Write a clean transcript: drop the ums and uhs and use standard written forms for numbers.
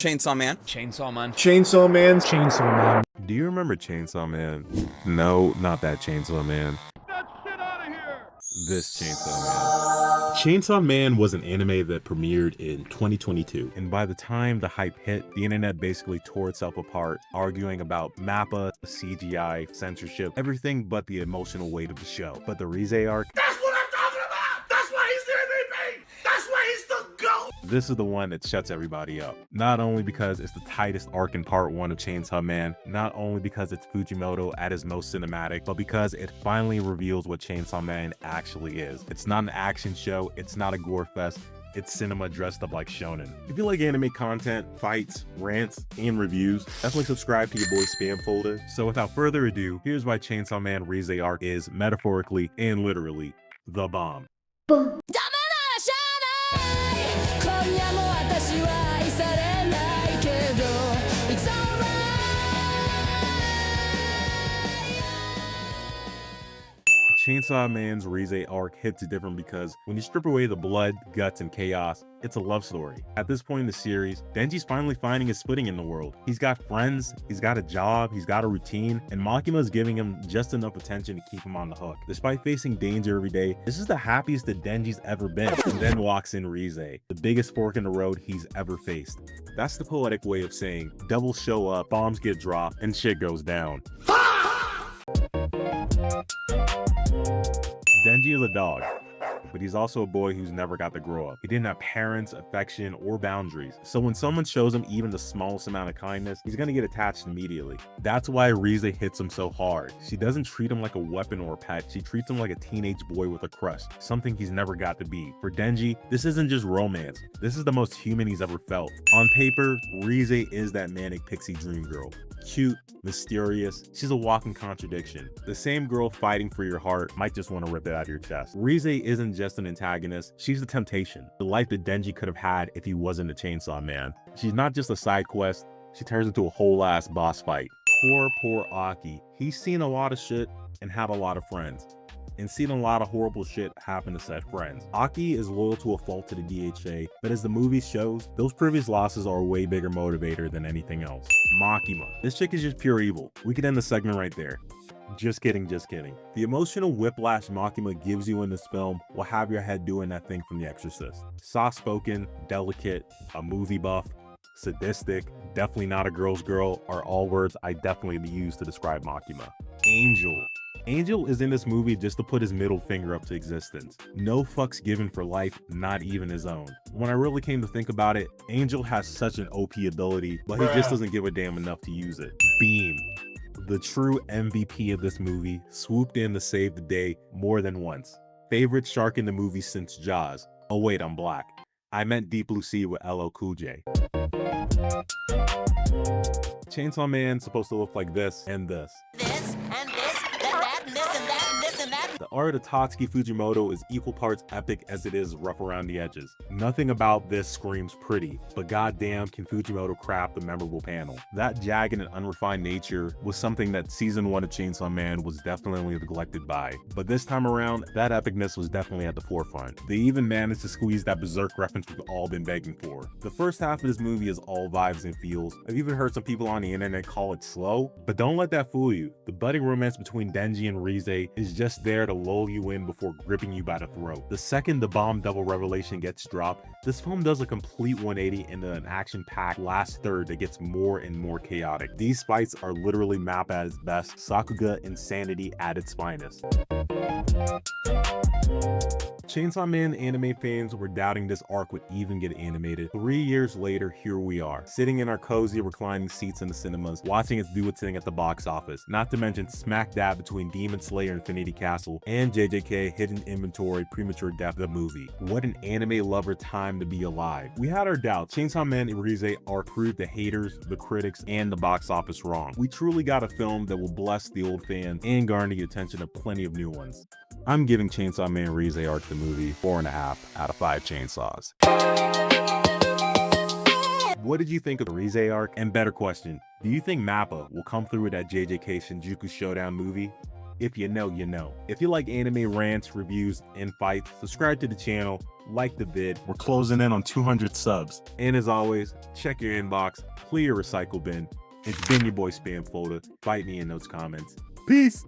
Chainsaw Man. Chainsaw Man. Chainsaw Man. Chainsaw Man. Do you remember Chainsaw Man? No, not that Chainsaw Man. That shit out of here! This Chainsaw Man. Chainsaw Man was an anime that premiered in 2022. And by the time the hype hit, the internet basically tore itself apart, arguing about Mappa, CGI, censorship, everything but the emotional weight of the show. But the Reze arc, That's what I'm talking about! That's why he's the MVP! That's why he's the GOAT! this is the one that shuts everybody up. Not only because it's the tightest arc in part 1 of Chainsaw Man, not only because it's Fujimoto at his most cinematic, but because it finally reveals what Chainsaw Man actually is. It's not an action show, it's not a gore fest, it's cinema dressed up like shonen. If you like anime content, fights, rants, and reviews, definitely subscribe to your boy's spam folder. So without further ado, here's why Chainsaw Man Reze Arc is metaphorically and literally the bomb. Boom. 今夜も私は愛されないけど It's alright Chainsaw Man's Reze arc hits different because when you strip away the blood, guts, and chaos, it's a love story. At this point in the series, Denji's finally finding his footing in the world. He's got friends, he's got a job, he's got a routine, and Makima is giving him just enough attention to keep him on the hook. Despite facing danger every day, this is the happiest that Denji's ever been. And then walks in Reze, the biggest fork in the road he's ever faced. That's the poetic way of saying devils show up, bombs get dropped, and shit goes down. Denji is a dog, but he's also a boy who's never got to grow up. He didn't have parents, affection, or boundaries. So when someone shows him even the smallest amount of kindness, he's gonna get attached immediately. That's why Reze hits him so hard. She doesn't treat him like a weapon or a pet. She treats him like a teenage boy with a crush, something he's never got to be. For Denji, this isn't just romance. This is the most human he's ever felt. On paper, Reze is that manic pixie dream girl. Cute, mysterious, she's a walking contradiction. The same girl fighting for your heart might just want to rip it out of your chest. Reze isn't just an antagonist, she's the temptation. The life that Denji could have had if he wasn't a Chainsaw Man. She's not just a side quest, she turns into a whole ass boss fight. Poor Aki. He's seen a lot of shit and had a lot of friends, and seen a lot of horrible shit happen to said friends. Aki is loyal to a fault to the DHA, but as the movie shows, those previous losses are a way bigger motivator than anything else. Makima. This chick is just pure evil. We could end the segment right there. Just kidding, just kidding. The emotional whiplash Makima gives you in this film will have your head doing that thing from The Exorcist. Soft-spoken, delicate, a movie buff, sadistic, definitely not a girl's girl are all words I definitely use to describe Makima. Angel. Angel is in this movie just to put his middle finger up to existence. No fucks given for life, not even his own. When I really came to think about it, Angel has such an OP ability, but he just doesn't give a damn enough to use it. Beam. The true MVP of this movie, swooped in to save the day more than once. Favorite shark in the movie since Jaws. Oh wait, I'm black. I meant Deep Blue Sea with LL Cool J. Chainsaw Man's supposed to look like this and this. This and this, that and this and that and this and that. The art of Tatsuki Fujimoto is equal parts epic as it is rough around the edges. Nothing about this screams pretty, but goddamn can Fujimoto craft a memorable panel. That jagged and unrefined nature was something that season 1 of Chainsaw Man was definitely neglected by, but this time around, that epicness was definitely at the forefront. They even managed to squeeze that Berserk reference we've all been begging for. The first half of this movie is all vibes and feels. I've even heard some people on the internet call it slow, but don't let that fool you. The budding romance between Denji and Reze is just there to lull you in before gripping you by the throat. The second the bomb double revelation gets dropped, this film does a complete 180 into an action-packed last third that gets more and more chaotic. These fights are literally Mappa at its best, Sakuga insanity at its finest. Chainsaw Man anime fans were doubting this arc would even get animated. 3 years later, here we are, sitting in our cozy reclining seats in the cinemas, watching it do its thing at the box office. Not to mention smack dab between Demon Slayer Infinity Castle and JJK Hidden Inventory Premature Death the movie. What an anime lover time to be alive. We had our doubts. Chainsaw Man Reze Arc proved the haters, the critics, and the box office wrong. We truly got a film that will bless the old fans and garner the attention of plenty of new ones. I'm giving Chainsaw Man Reze Arc the movie 4.5 out of 5 chainsaws. What did you think of the Reze Arc? And better question, do you think Mappa will come through with that JJK Shinjuku Showdown movie? If you know, you know. If you like anime rants, reviews, and fights, subscribe to the channel, like the vid, We're closing in on 200 subs. and as always, check your inbox, clear your recycle bin. It's been your boy Spam Folder. Fight me in those comments. Peace!